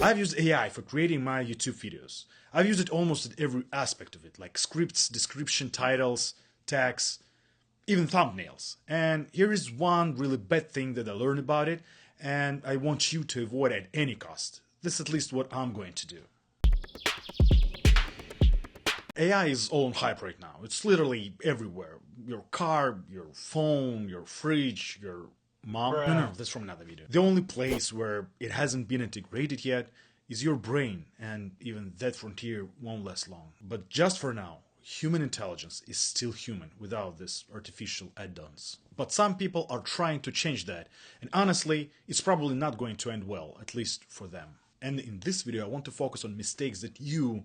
I've used AI for creating my YouTube videos. I've used it almost at every aspect of it, like scripts, description, titles, tags, even thumbnails. And here is one really bad thing that I learned about it, and I want you to avoid at any cost. This is at least what I'm going to do. AI is all on hype right now. It's literally everywhere. Your car, your phone, your fridge, your mom. No, that's from another video. The only place where it hasn't been integrated yet is your brain, and even that frontier won't last long. But just for now, human intelligence is still human without this artificial add-ons. But some people are trying to change that, and honestly, it's probably not going to end well, at least for them. And in this video, I want to focus on mistakes that you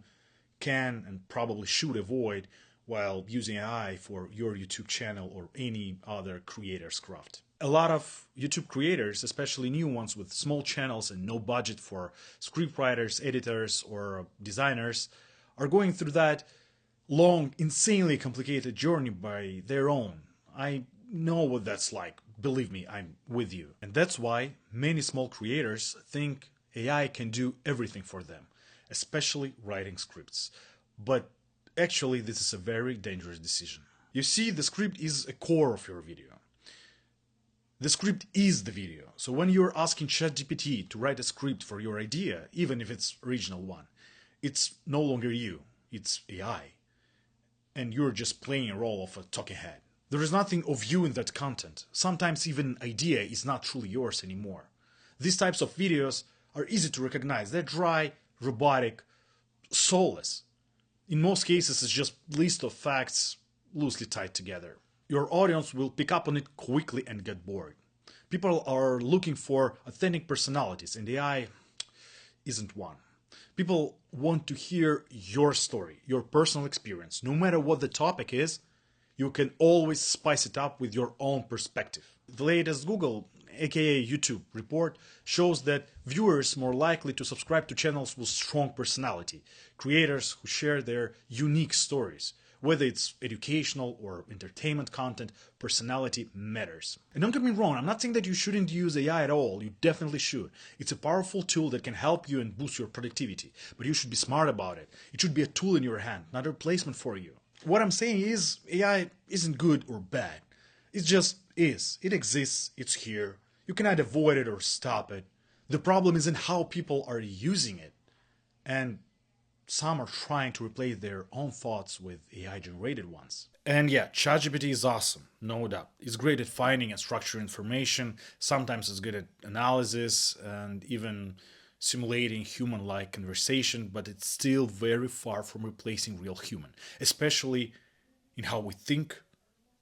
can and probably should avoid while using AI for your YouTube channel or any other creator's craft. A lot of YouTube creators, especially new ones with small channels and no budget for scriptwriters, editors, or designers, are going through that long, insanely complicated journey by their own. I know what that's like. Believe me, I'm with you. And that's why many small creators think AI can do everything for them, especially writing scripts. But actually, this is a very dangerous decision. You see, the script is a core of your video. The script is the video. So when you're asking ChatGPT to write a script for your idea, even if it's original one, it's no longer you, it's AI. And you're just playing a role of a talking head. There is nothing of you in that content. Sometimes even an idea is not truly yours anymore. These types of videos are easy to recognize. They're dry, robotic, soulless. In most cases, it's just a list of facts loosely tied together. Your audience will pick up on it quickly and get bored. People are looking for authentic personalities, and AI isn't one. People want to hear your story, your personal experience. No matter what the topic is, you can always spice it up with your own perspective. The latest Google, aka YouTube, report shows that viewers more likely to subscribe to channels with strong personality, creators who share their unique stories. Whether it's educational or entertainment content, personality matters. And don't get me wrong, I'm not saying that you shouldn't use AI at all. You definitely should. It's a powerful tool that can help you and boost your productivity. But you should be smart about it. It should be a tool in your hand, not a replacement for you. What I'm saying is, AI isn't good or bad. It just is. It exists. It's here. You cannot avoid it or stop it. The problem is in how people are using it. And some are trying to replace their own thoughts with AI-generated ones. And yeah, ChatGPT is awesome, no doubt. It's great at finding and structuring information. Sometimes it's good at analysis and even simulating human-like conversation, but it's still very far from replacing real human, especially in how we think,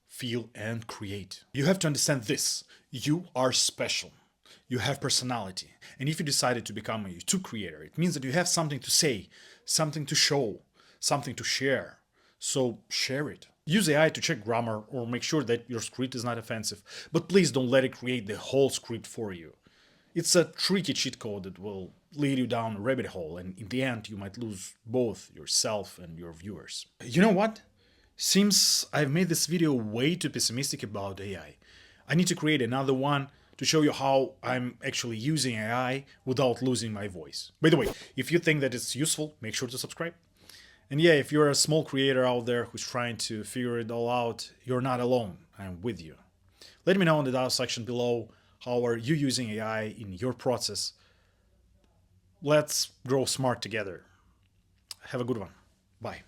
feel, and create. You have to understand this. You are special. You have personality. And if you decided to become a YouTube creator, it means that you have something to say, something to show, something to share. So share it. Use AI to check grammar or make sure that your script is not offensive, but please don't let it create the whole script for you. It's a tricky cheat code that will lead you down a rabbit hole, and in the end you might lose both yourself and your viewers. You know what? Seems I've made this video way too pessimistic about AI. I need to create another one to show you how I'm actually using AI without losing my voice. By the way, if you think that it's useful, make sure to subscribe. And yeah, if you're a small creator out there who's trying to figure it all out, you're not alone. I'm with you. Let me know in the down section below, how are you using AI in your process? Let's grow smart together. Have a good one. Bye.